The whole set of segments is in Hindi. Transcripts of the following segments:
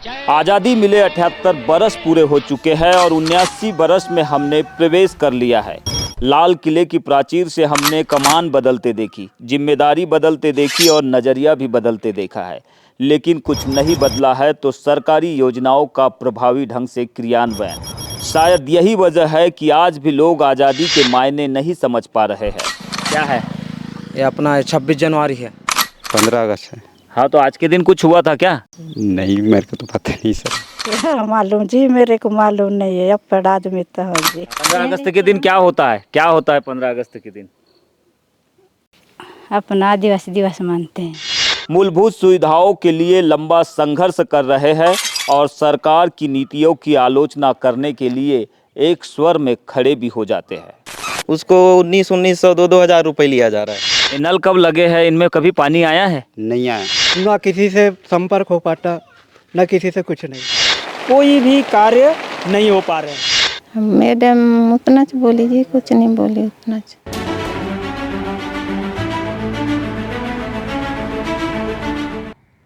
आज़ादी मिले 78 बरस पूरे हो चुके हैं और 79 बरस में हमने प्रवेश कर लिया है। लाल किले की प्राचीर से हमने कमान बदलते देखी, जिम्मेदारी बदलते देखी और नज़रिया भी बदलते देखा है। लेकिन कुछ नहीं बदला है तो सरकारी योजनाओं का प्रभावी ढंग से क्रियान्वयन। शायद यही वजह है कि आज भी लोग आज़ादी के मायने नहीं समझ पा रहे हैं। क्या है ये अपना 26 जनवरी है। 15 अगस्त है। हाँ, तो आज के दिन कुछ हुआ था क्या? नहीं, मेरे को तो पता नहीं सर। क्या मालूम जी, मेरे को मालूम नहीं है, अब पढ़ा आदमी तो हो जी। 15 अगस्त के दिन क्या होता है? क्या होता है 15 अगस्त के दिन? अपना आदिवासी दिवस मानते हैं। मूलभूत सुविधाओं के लिए लंबा संघर्ष कर रहे हैं और सरकार की नीतियों की आलोचना करने के लिए एक स्वर में खड़े भी हो जाते हैं। उसको 1900 2-2000 रुपये लिया जा रहा है। ये नल कब लगे हैं? इनमें कभी पानी आया है? नहीं आया। ना किसी से संपर्क हो पाता, न किसी से कुछ नहीं, कोई भी कार्य नहीं हो पा रहे। मैडम उतना बोली जी, कुछ नहीं बोली उतना।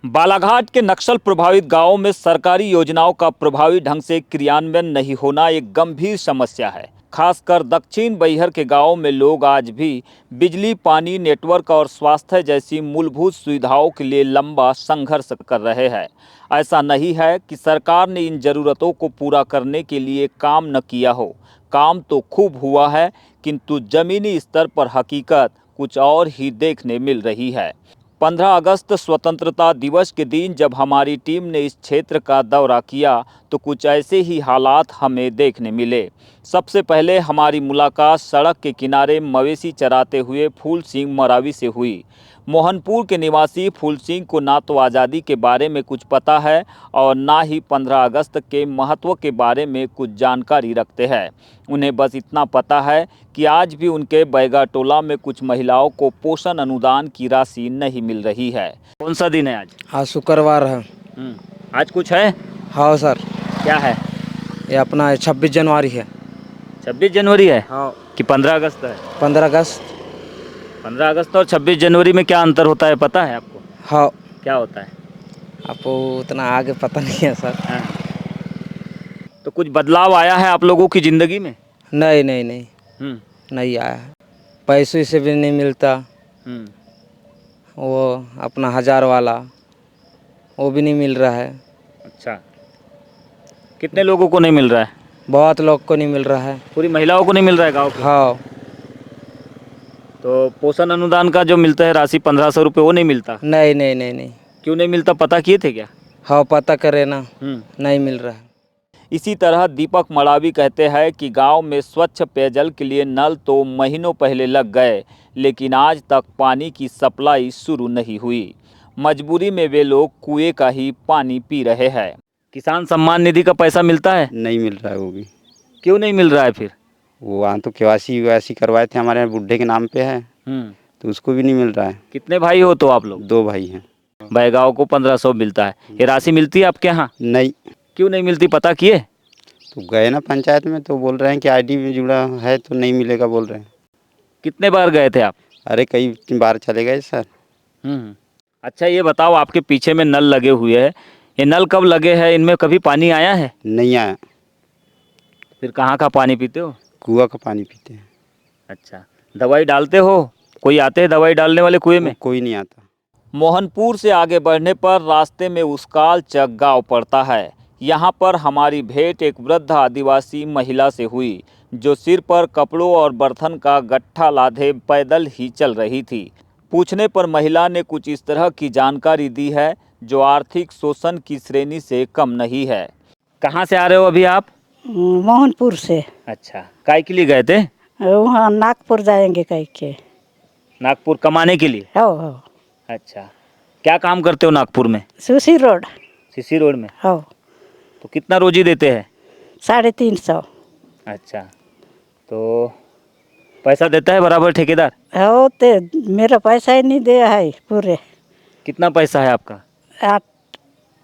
बालाघाट के नक्सल प्रभावित गांवों में सरकारी योजनाओं का प्रभावी ढंग से क्रियान्वयन नहीं होना एक गंभीर समस्या है। खासकर दक्षिण बैहर के गांवों में लोग आज भी बिजली, पानी, नेटवर्क और स्वास्थ्य जैसी मूलभूत सुविधाओं के लिए लंबा संघर्ष कर रहे हैं। ऐसा नहीं है कि सरकार ने इन जरूरतों को पूरा करने के लिए काम न किया हो। काम तो खूब हुआ है, किंतु जमीनी स्तर पर हकीकत कुछ और ही देखने मिल रही है। 15 अगस्त स्वतंत्रता दिवस के दिन जब हमारी टीम ने इस क्षेत्र का दौरा किया तो कुछ ऐसे ही हालात हमें देखने मिले। सबसे पहले हमारी मुलाकात सड़क के किनारे मवेशी चराते हुए फूल सिंह मरावी से हुई। मोहनपुर के निवासी फूल सिंह को ना तो आज़ादी के बारे में कुछ पता है और ना ही 15 अगस्त के महत्व के बारे में कुछ जानकारी रखते हैं। उन्हें बस इतना पता है कि आज भी उनके बैगा टोला में कुछ महिलाओं को पोषण अनुदान की राशि नहीं मिल रही है। कौन सा दिन है आज? आज शुक्रवार है। आज कुछ है? हाँ सर। क्या है? ये अपना 26 जनवरी है। 26 जनवरी है? हाँ। कि 15 अगस्त है? 15 अगस्त। 15 अगस्त और 26 जनवरी में क्या अंतर होता है, पता है आपको? हाँ। क्या होता है? आपको उतना आगे पता नहीं है सर। हाँ। तो कुछ बदलाव आया है आप लोगों की ज़िंदगी में? नहीं नहीं नहीं नहीं आया है। पैसों से भी नहीं मिलता। वो अपना 1000 वाला वो भी नहीं मिल रहा है। अच्छा, कितने लोगों को नहीं मिल रहा है? बहुत लोग को नहीं मिल रहा है। पूरी महिलाओं को नहीं मिल रहा है गाँव के? हाँ। तो पोषण अनुदान का जो मिलता है राशि 1500 रुपये, वो नहीं मिलता? नहीं नहीं नहीं नहीं। क्यों नहीं मिलता, पता किए थे क्या? हाँ पता करे ना। नहीं मिल रहा है। इसी तरह दीपक मड़ावी कहते हैं कि गांव में स्वच्छ पेयजल के लिए नल तो महीनों पहले लग गए, लेकिन आज तक पानी की सप्लाई शुरू नहीं हुई। मजबूरी में वे लोग कुएं का ही पानी पी रहे हैं। किसान सम्मान निधि का पैसा मिलता है? नहीं मिल रहा है वो भी। क्यों नहीं मिल रहा है फिर? वो वहाँ तो केवाईसी करवाए थे, हमारे यहाँ बुढ़े के नाम पे है, तो उसको भी नहीं मिल रहा है। कितने भाई हो तो आप लोग? 2 भाई हैं। बैगाओं को 1500 मिलता है। ये राशि मिलती है आपके यहाँ? नहीं। क्यों नहीं मिलती, पता किए? तो गए ना पंचायत में, तो बोल रहे हैं कि आईडी में जुड़ा है तो नहीं मिलेगा बोल रहे हैं। कितने बार गए थे आप? अरे कई बार चले गए सर। अच्छा, ये बताओ, आपके पीछे में नल लगे हुए हैं, ये नल कब लगे हैं? इनमें कभी पानी आया है? नहीं आया। फिर कहाँ का पानी पीते हो? कुआं का पानी पीते हैं। अच्छा, दवाई डालते हो? कोई आते हैं दवाई डालने वाले कुएं में? कोई नहीं आता। मोहनपुर से आगे बढ़ने पर रास्ते में उसकाल चक गाँव पड़ता है। यहाँ पर हमारी भेंट एक वृद्ध आदिवासी महिला से हुई जो सिर पर कपड़ों और बर्तन का गट्ठा लादे पैदल ही चल रही थी। पूछने पर महिला ने कुछ इस तरह की जानकारी दी है जो आर्थिक शोषण की श्रेणी से कम नहीं है। कहाँ से आ रहे हो अभी आप? मोहनपुर से। अच्छा, काय के लिए गए थे? वहाँ नागपुर जाएंगे कह के। नागपुर कमाने के लिए? हो। अच्छा, क्या काम करते हो नागपुर में? Sushi road. सीसी रोड में? हो। तो कितना रोजी देते हैं? 350। अच्छा, तो पैसा देता है बराबर ठेकेदार? हो, ते मेरा पैसा ही नहीं दिया है पूरे। कितना पैसा है आपका? 8,000।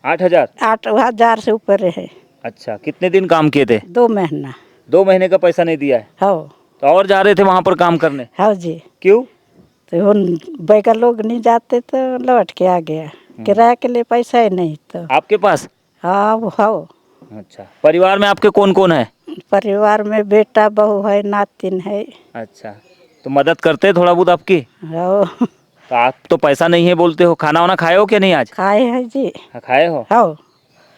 8,000? 8,000 से ऊपर है। अच्छा, कितने दिन काम किए थे? 2 महीना। 2 महीने का पैसा नहीं दिया है? हो। तो और जा रहे थे वहाँ पर काम करने? हाँ जी। क्यों? तो उन बैगा लोग नहीं जाते तो लौट के आ गया। किराया के लिए पैसा ही नहीं तो। आपके पास? हाँ वो हो। अच्छा, परिवार में आपके कौन कौन है? परिवार में बेटा बहू है नातिन है। अच्छा, तो मदद करते हैं थोड़ा बहुत आपकी? हो तो आप तो पैसा नहीं है बोलते हो, खाना वाना खाए हो क्या नहीं आज? खाए है जी। हाँ, खाए हो। हो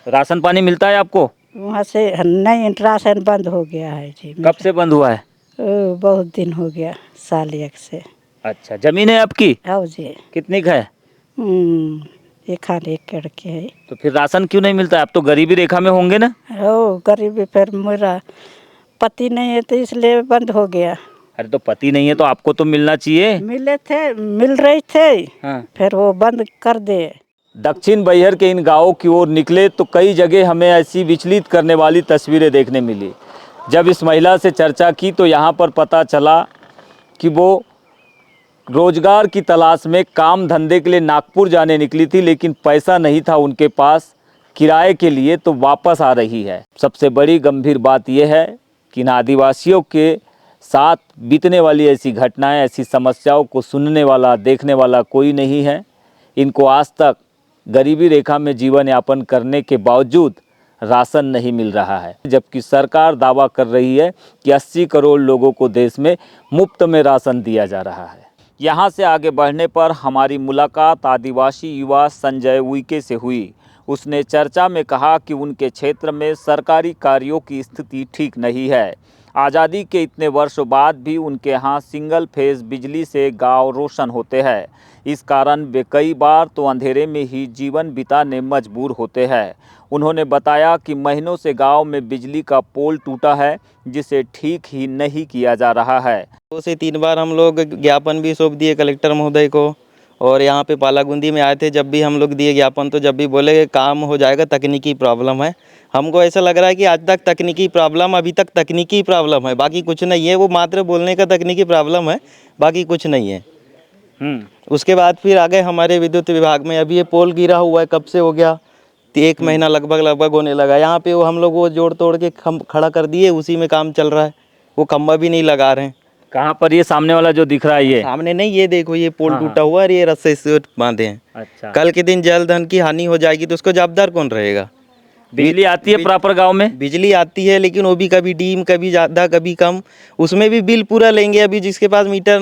तो राशन पानी मिलता है आपको? वहाँ से नहीं, राशन बंद हो गया है जी कब से बंद हुआ है? बहुत दिन हो गया, साल एक से। अच्छा, जमीन है आपकी? हो जी। कितनी का है? एक आध एकड़ के है। तो फिर राशन क्यों नहीं मिलता है? आप तो गरीबी रेखा में होंगे ना? हो गरीबी, फिर मेरा पति नहीं है तो इसलिए बंद हो गया। अरे तो पति नहीं है तो आपको तो मिलना चाहिए। मिले थे, मिल रहे थे, हाँ। फिर वो बंद कर दे। दक्षिण बैहर के इन गांवों की ओर निकले तो कई जगह हमें ऐसी विचलित करने वाली तस्वीरें देखने मिली। जब इस महिला से चर्चा की तो यहाँ पर पता चला कि वो रोजगार की तलाश में काम धंधे के लिए नागपुर जाने निकली थी, लेकिन पैसा नहीं था उनके पास किराए के लिए, तो वापस आ रही है। सबसे बड़ी गंभीर बात यह है कि इन आदिवासियों के साथ बीतने वाली ऐसी घटनाएं, ऐसी समस्याओं को सुनने वाला, देखने वाला कोई नहीं है। इनको आज तक गरीबी रेखा में जीवन यापन करने के बावजूद राशन नहीं मिल रहा है, जबकि सरकार दावा कर रही है कि 80 करोड़ लोगों को देश में मुफ्त में राशन दिया जा रहा है। यहाँ से आगे बढ़ने पर हमारी मुलाकात आदिवासी युवा संजय उइके से हुई। उसने चर्चा में कहा कि उनके क्षेत्र में सरकारी कार्यों की स्थिति ठीक नहीं है। आज़ादी के इतने वर्षों बाद भी उनके यहाँ सिंगल फेज बिजली से गांव रोशन होते हैं। इस कारण वे कई बार तो अंधेरे में ही जीवन बिताने मजबूर होते हैं। उन्होंने बताया कि महीनों से गांव में बिजली का पोल टूटा है, जिसे ठीक ही नहीं किया जा रहा है। 2 से 3 बार हम लोग ज्ञापन भी सौंप दिए कलेक्टर महोदय को, और यहाँ पे पालागुंदी में आए थे, जब भी हम लोग दिए ज्ञापन तो जब भी बोले काम हो जाएगा, तकनीकी प्रॉब्लम है। हमको ऐसा लग रहा है कि आज तक तकनीकी प्रॉब्लम, अभी तक तकनीकी प्रॉब्लम है, बाकी कुछ नहीं है। वो मात्र बोलने का तकनीकी प्रॉब्लम है, बाकी कुछ नहीं है। उसके बाद फिर आगे हमारे विद्युत विभाग में अभी ये पोल गिरा हुआ है, कब से हो गया, 1 महीना लगभग होने लगा। यहाँ पे वो हम लोग वो जोड़ तोड़ के खड़ा कर दिए, उसी में काम चल रहा है। वो खम्भा भी नहीं लगा रहे हैं। कहाँ पर? ये सामने वाला जो दिख रहा है ये? सामने नहीं, ये देखो ये पोल टूटा हुआ है और ये रस्से से बांधे हैं। अच्छा, कल के दिन जल धन की हानि हो जाएगी तो उसको जवाबदार कौन रहेगा? बिजली आती है प्रॉपर गांव में? बिजली आती है, लेकिन वो भी कभी डीम, कभी ज़्यादा, कभी कम। उसमें भी बिल पूरा लेंगे। अभी जिसके पास मीटर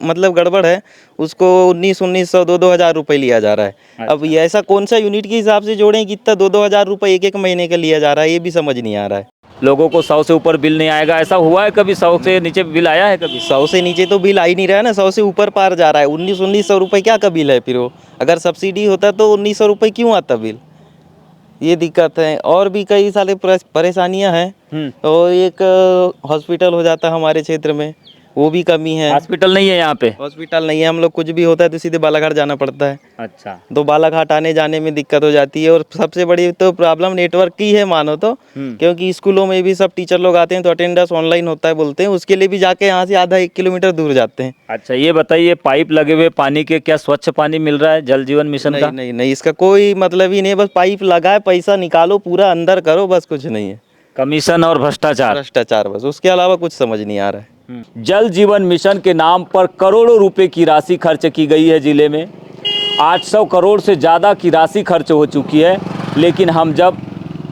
मतलब गड़बड़ है, उसको 1900 2-2 हज़ार रुपये लिया जा रहा है। अब ये ऐसा कौन सा यूनिट के हिसाब से जोड़ें कि इतना 2-2 हज़ार रुपये एक महीने का लिया जा रहा है, ये भी समझ नहीं आ रहा है। लोगों को 100 से ऊपर बिल नहीं आएगा, ऐसा हुआ है कभी? 100 से नीचे बिल आया है कभी? 100 से नीचे तो बिल आ ही नहीं रहा है ना, 100 से ऊपर पार जा रहा है। 1900 रुपये क्या का बिल है फिर वो? अगर सब्सिडी होता तो 1900 रुपये क्यों आता बिल? ये दिक्कत है। और भी कई सारे परेशानियां हैं। और एक हॉस्पिटल हो जाता है हमारे क्षेत्र में, वो भी कमी है। हॉस्पिटल नहीं है यहाँ पे? हॉस्पिटल नहीं है। हम लोग कुछ भी होता है तो सीधे बालाघाट जाना पड़ता है। अच्छा, तो बालाघाट आने जाने में दिक्कत हो जाती है। और सबसे बड़ी तो प्रॉब्लम नेटवर्क की है मानो तो, क्योंकि स्कूलों में भी सब टीचर लोग आते हैं तो अटेंडेंस ऑनलाइन होता है बोलते हैं, उसके लिए भी जाके यहाँ से आधा 1 किलोमीटर दूर जाते हैं। अच्छा, ये बताइए, पाइप लगे हुए पानी के, क्या स्वच्छ पानी मिल रहा है जल जीवन मिशन का? नहीं नहीं, इसका कोई मतलब ही नहीं। बस पाइप लगाए, पैसा निकालो, पूरा अंदर करो, बस कुछ नहीं है। कमीशन और भ्रष्टाचार, बस, उसके अलावा कुछ समझ नहीं आ रहा है। जल जीवन मिशन के नाम पर करोड़ों रुपए की राशि खर्च की गई है। जिले में 800 करोड़ से ज़्यादा की राशि खर्च हो चुकी है, लेकिन हम जब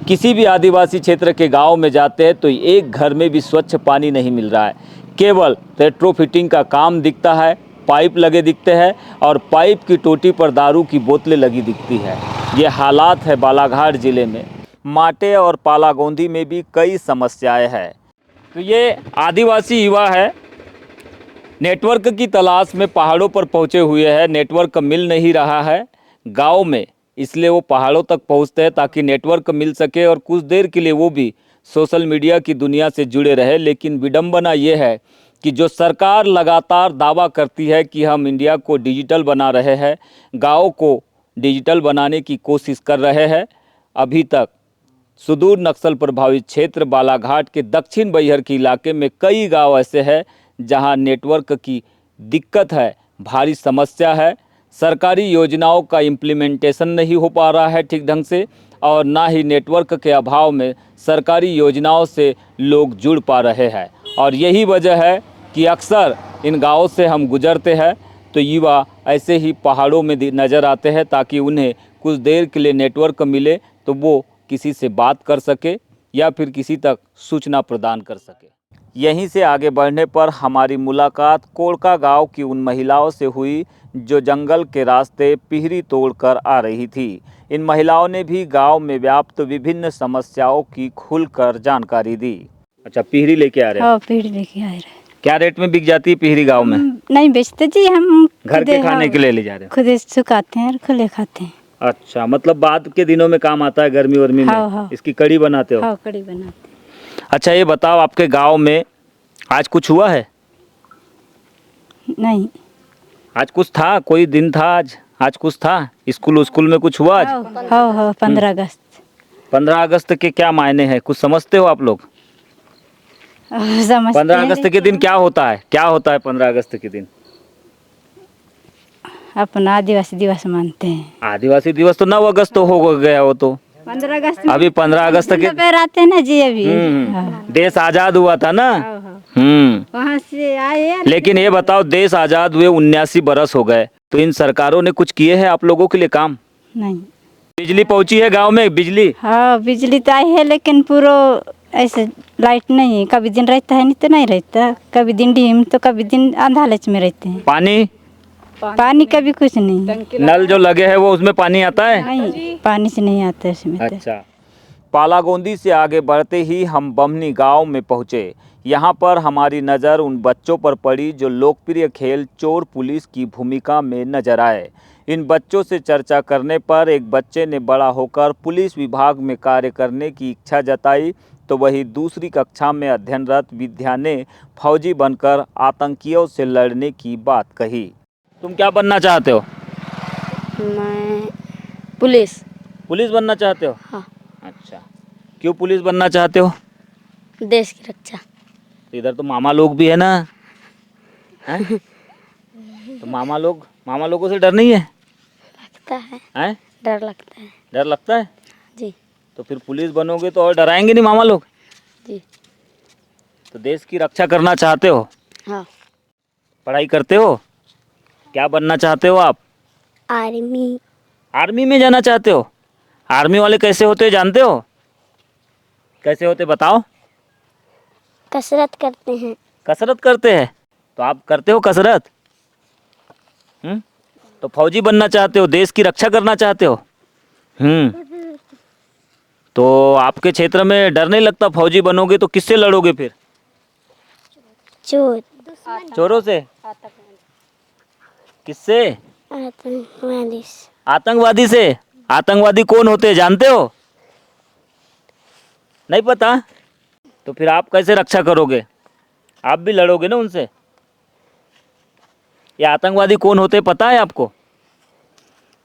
किसी भी आदिवासी क्षेत्र के गांव में जाते हैं तो एक घर में भी स्वच्छ पानी नहीं मिल रहा है। केवल रेट्रोफिटिंग का काम दिखता है, पाइप लगे दिखते हैं और पाइप की टोटी पर दारू की बोतलें लगी दिखती है। ये हालात है बालाघाट ज़िले में। माटे और पालागोंदी में भी कई समस्याएं हैं। तो ये आदिवासी युवा है, नेटवर्क की तलाश में पहाड़ों पर पहुंचे हुए हैं। नेटवर्क मिल नहीं रहा है गांव में, इसलिए वो पहाड़ों तक पहुंचते हैं ताकि नेटवर्क मिल सके और कुछ देर के लिए वो भी सोशल मीडिया की दुनिया से जुड़े रहे। लेकिन विडंबना ये है कि जो सरकार लगातार दावा करती है कि हम इंडिया को डिजिटल बना रहे हैं, गाँव को डिजिटल बनाने की कोशिश कर रहे हैं, अभी तक सुदूर नक्सल प्रभावित क्षेत्र बालाघाट के दक्षिण बैहर के इलाके में कई गांव ऐसे हैं जहां नेटवर्क की दिक्कत है, भारी समस्या है। सरकारी योजनाओं का इम्प्लीमेंटेशन नहीं हो पा रहा है ठीक ढंग से, और ना ही नेटवर्क के अभाव में सरकारी योजनाओं से लोग जुड़ पा रहे हैं। और यही वजह है कि अक्सर इन गाँवों से हम गुजरते हैं तो युवा ऐसे ही पहाड़ों में नज़र आते हैं ताकि उन्हें कुछ देर के लिए नेटवर्क मिले तो वो किसी से बात कर सके या फिर किसी तक सूचना प्रदान कर सके। यहीं से आगे बढ़ने पर हमारी मुलाकात कोड़का गांव की उन महिलाओं से हुई जो जंगल के रास्ते पिहरी तोड़कर आ रही थी। इन महिलाओं ने भी गांव में व्याप्त विभिन्न समस्याओं की खुलकर जानकारी दी। अच्छा, पिहरी लेके आ रहे हैं? हाँ पेड़ लेके आए रहे। क्या रेट में बिक जाती है पिहरी गांव में? नहीं बेचते जी, हम घर के खुदे, खाने हाँ, के लिए ले जा रहे हैं? खुदे सुखाते हैं और खुले खाते हैं। अच्छा, मतलब बाद के दिनों में काम आता है, गर्मी वर्मी में? हाँ, हाँ। इसकी कड़ी बनाते हो? हाँ कड़ी बनाते हैं। अच्छा, ये बताओ आपके गांव में आज कुछ हुआ है? नहीं। आज कुछ था? कोई दिन था आज कुछ था? स्कूल में कुछ हुआ आज? हाँ हाँ 15 अगस्त। 15 अगस्त के क्या मायने हैं, कुछ समझते हो आप लोग? समझते 15 हैं, अगस्त के दिन क्या होता है? क्या होता है 15 अगस्त के दिन? अपना आदिवासी दिवस मानते हैं। आदिवासी दिवस तो 9 अगस्त तो हो गया वो तो। 15 अगस्त अभी 15 अगस्त के आते हैं ना जी अभी। हाँ। देश आजाद हुआ था ना। हाँ, हाँ। वहाँ से आए। लेकिन ये बताओ, देश आजाद हुए 79 बरस हो गए, तो इन सरकारों ने कुछ किए हैं आप लोगों के लिए काम? नहीं। बिजली पहुंची है गांव में? बिजली? हाँ बिजली तो आई है, लेकिन पूरा ऐसे लाइट नहीं है। कभी दिन रहता है, नहीं तो नहीं रहता। कभी दिन डीम तो कभी दिन अंधालच में रहते हैं। पानी कभी कुछ नहीं। नल जो लगे हैं वो उसमें पानी आता है? नहीं, पानी से नहीं आता इसमें तो। अच्छा। पालागोंदी से आगे बढ़ते ही हम बमनी गांव में पहुंचे। यहाँ पर हमारी नज़र उन बच्चों पर पड़ी जो लोकप्रिय खेल चोर पुलिस की भूमिका में नजर आए। इन बच्चों से चर्चा करने पर एक बच्चे ने बड़ा होकर पुलिस विभाग में कार्य करने की इच्छा जताई, तो वही दूसरी कक्षा में अध्ययनरत विद्या ने फौजी बनकर आतंकियों से लड़ने की बात कही। तुम क्या बनना चाहते हो? मैं पुलिस बनना चाहते हो? हाँ। अच्छा, क्यों पुलिस बनना चाहते हो? देश की रक्षा। तो इधर तो मामा लोग भी है ना, हैं? तो मामा लोगों से डर नहीं है? लगता है। हैं? डर लगता है डर लगता है? जी। तो फिर पुलिस बनोगे तो और डराएंगे नहीं मामा लोग? जी। तो देश की रक्षा करना चाहते हो? हाँ। पढ़ाई करते हो? क्या बनना चाहते हो आप? आर्मी में जाना चाहते हो? आर्मी वाले कैसे होते हैं जानते हो? कैसे होते बताओ? कसरत करते हैं। कसरत करते हैं? तो आप करते हो कसरत? तो फौजी बनना चाहते हो, देश की रक्षा करना चाहते हो? तो आपके क्षेत्र में डर नहीं लगता? फौजी बनोगे तो किससे लड़ोगे फिर? चोरों से? किससे? आतंकवादी से। आतंकवादी कौन होते हैं जानते हो? नहीं पता? तो फिर आप कैसे रक्षा करोगे? आप भी लड़ोगे ना उनसे। ये आतंकवादी कौन होते पता है आपको?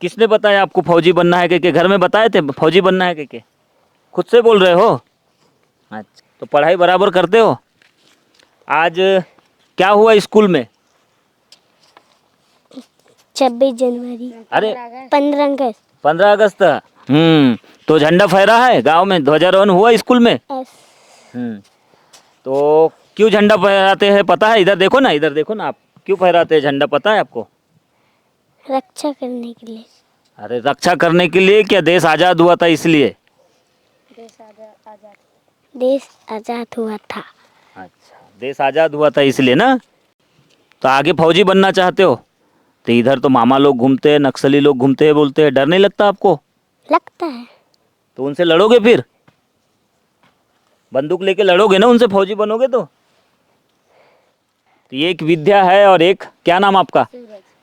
किसने बताया आपको फौजी बनना है के घर में बताए थे फौजी बनना है के? खुद से बोल रहे हो? अच्छा, तो पढ़ाई बराबर करते हो? आज क्या हुआ स्कूल में? 26 जनवरी। अरे 15 अगस्त। 15 अगस्त। तो झंडा फहरा है गांव में? ध्वजारोहण हुआ स्कूल में? तो क्यों झंडा फहराते हैं पता है? इधर देखो ना आप, क्यों फहराते हैं झंडा पता है आपको? रक्षा करने के लिए। अरे रक्षा करने के लिए क्या? देश आज़ाद हुआ था इसलिए? देश आज़ाद हुआ था। अच्छा, देश आज़ाद हुआ था इसलिए ना। तो आगे फौजी बनना चाहते हो? तो इधर तो मामा लोग घूमते हैं, नक्सली लोग घूमते हैं, बोलते हैं, डर नहीं लगता आपको? लगता है। तो उनसे लड़ोगे फिर? बंदूक लेके लड़ोगे ना उनसे, फौजी बनोगे तो? ये एक विद्या है और एक क्या नाम आपका?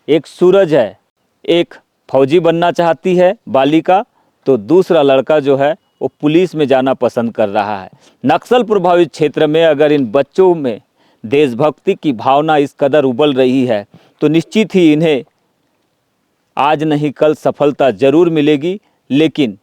एक सूरज है। एक फौजी बनना चाहती है बालिका, तो दूसरा लड़का जो है वो पुलिस में जाना पसंद कर रहा है। नक्सल प्रभावित क्षेत्र में अगर इन बच्चों में देशभक्ति की भावना इस कदर उबल रही है तो निश्चित ही इन्हें आज नहीं कल सफलता जरूर मिलेगी। लेकिन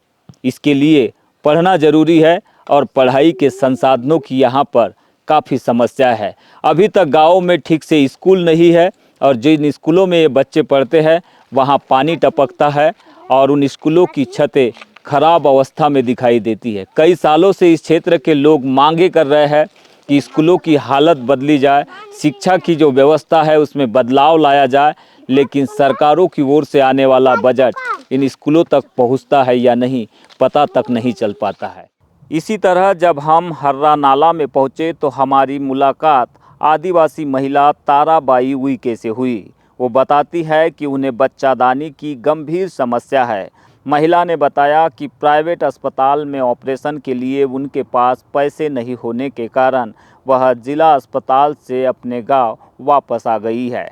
इसके लिए पढ़ना जरूरी है और पढ़ाई के संसाधनों की यहाँ पर काफ़ी समस्या है। अभी तक गाँव में ठीक से स्कूल नहीं है और जिन स्कूलों में ये बच्चे पढ़ते हैं वहाँ पानी टपकता है और उन स्कूलों की छतें खराब अवस्था में दिखाई देती है। कई सालों से इस क्षेत्र के लोग मांगे कर रहे हैं कि स्कूलों की हालत बदली जाए, शिक्षा की जो व्यवस्था है उसमें बदलाव लाया जाए, लेकिन सरकारों की ओर से आने वाला बजट इन स्कूलों तक पहुंचता है या नहीं, पता तक नहीं चल पाता है। इसी तरह जब हम हर्रा नाला में पहुंचे तो हमारी मुलाकात आदिवासी महिला ताराबाई उइके से हुई। वो बताती है कि उन्हें बच्चादानी की गंभीर समस्या है। महिला ने बताया कि प्राइवेट अस्पताल में ऑपरेशन के लिए उनके पास पैसे नहीं होने के कारण वह जिला अस्पताल से अपने गांव वापस आ गई है।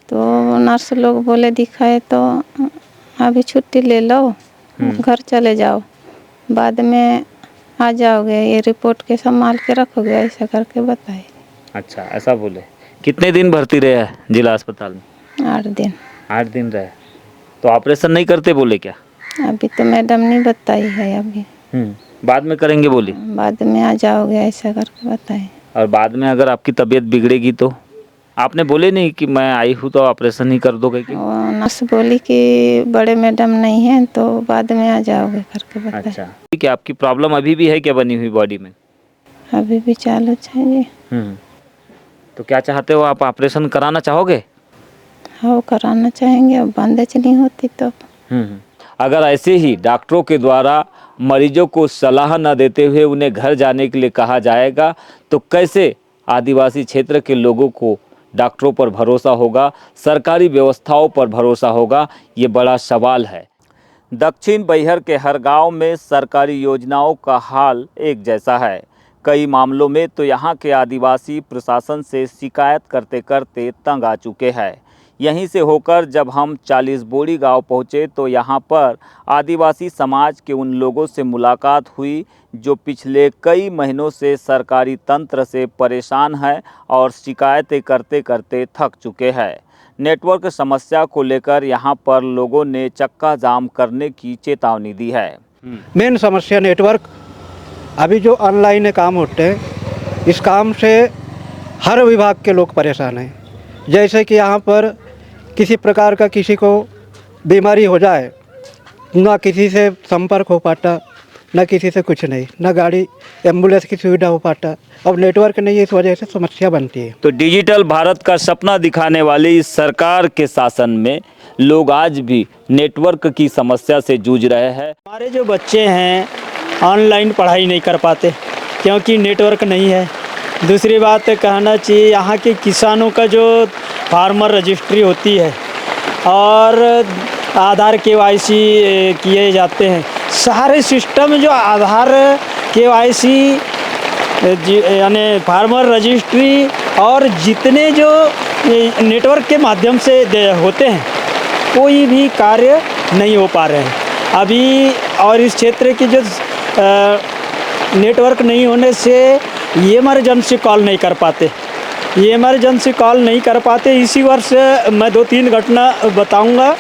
तो नर्स लोग बोले दिखाए तो अभी छुट्टी ले लो, घर चले जाओ, बाद में आ जाओगे, ये रिपोर्ट के संभाल के रखोगे, ऐसा करके बताए। अच्छा, ऐसा बोले। कितने दिन भर्ती रहे जिला अस्पताल में? 8 दिन। 8 दिन रहे। तो ऑपरेशन नहीं करते बोले क्या? अभी तो मैडम नहीं बताई है, अभी बाद में करेंगे बोली। बाद में आ जाओगे, ऐसा करके बताए। और बाद में अगर आपकी तबीयत बिगड़ेगी तो आपने बोले नहीं कि मैं आई हूँ तो ऑपरेशन ही कर दोगे कि? वो नर्स बोली कि बड़े मैडम नहीं हैं तो बाद में आ जाओगे करके बताए। अच्छा, ठीक है। आपकी प्रॉब्लम अभी भी है क्या बनी हुई बॉडी में? अभी भी चालू चाहिए। तो क्या चाहते हो आप, ऑपरेशन कराना चाहोगे? हाँ, कराना चाहेंगे, अब बंदेज नहीं होती तो। अगर ऐसे ही डॉक्टरों के द्वारा मरीजों को सलाह न देते हुए उन्हें घर जाने के लिए कहा जाएगा तो कैसे आदिवासी क्षेत्र के लोगों को डॉक्टरों पर भरोसा होगा, सरकारी व्यवस्थाओं पर भरोसा होगा? ये बड़ा सवाल है। दक्षिण बैहर के हर गांव में सरकारी योजनाओं का हाल एक जैसा है। कई मामलों में तो यहाँ के आदिवासी प्रशासन से शिकायत करते करते तंग आ चुके हैं। यहीं से होकर जब हम 40 बोड़ी गांव पहुँचे तो यहाँ पर आदिवासी समाज के उन लोगों से मुलाकात हुई जो पिछले कई महीनों से सरकारी तंत्र से परेशान हैं और शिकायतें करते करते थक चुके हैं। नेटवर्क समस्या को लेकर यहाँ पर लोगों ने चक्का जाम करने की चेतावनी दी है। मेन समस्या नेटवर्क। अभी जो ऑनलाइन काम होते हैं, इस काम से हर विभाग के लोग परेशान हैं। जैसे कि यहाँ पर किसी प्रकार का किसी को बीमारी हो जाए, ना किसी से संपर्क हो पाता, ना किसी से कुछ नहीं, ना गाड़ी एम्बुलेंस की सुविधा हो पाता। अब नेटवर्क नहीं है, इस वजह से समस्या बनती है। तो डिजिटल भारत का सपना दिखाने वाली इस सरकार के शासन में लोग आज भी नेटवर्क की समस्या से जूझ रहे हैं। हमारे जो बच्चे हैं ऑनलाइन पढ़ाई नहीं कर पाते क्योंकि नेटवर्क नहीं है। दूसरी बात कहना चाहिए, यहाँ के किसानों का जो फार्मर रजिस्ट्री होती है और आधार KYC किए जाते हैं, सारे सिस्टम जो आधार KYC यानी फार्मर रजिस्ट्री और जितने जो नेटवर्क के माध्यम से होते हैं, कोई भी कार्य नहीं हो पा रहे हैं अभी। और इस क्षेत्र की जो नेटवर्क नहीं होने से ये इमरजेंसी कॉल नहीं कर पाते, इसी वर्ष मैं 2-3 घटना बताऊंगा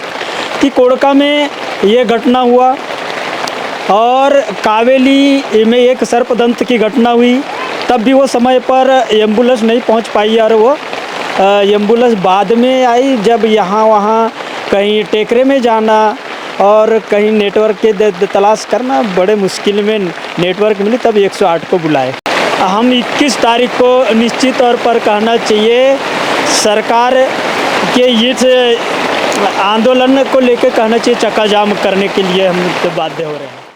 कि कोड़का में ये घटना हुआ और कावेली में एक सर्पदंत की घटना हुई। तब भी वो समय पर एम्बुलेंस नहीं पहुंच पाई और वो एम्बुलेंस बाद में आई। जब यहाँ वहाँ कहीं टेकरे में जाना और कहीं नेटवर्क के तलाश करना, बड़े मुश्किल में नेटवर्क मिली, तब 108 को बुलाए। हम 21 तारीख को निश्चित तौर पर कहना चाहिए सरकार के इस आंदोलन को लेकर कहना चाहिए चक्का जाम करने के लिए हम बाध्य हो रहे हैं।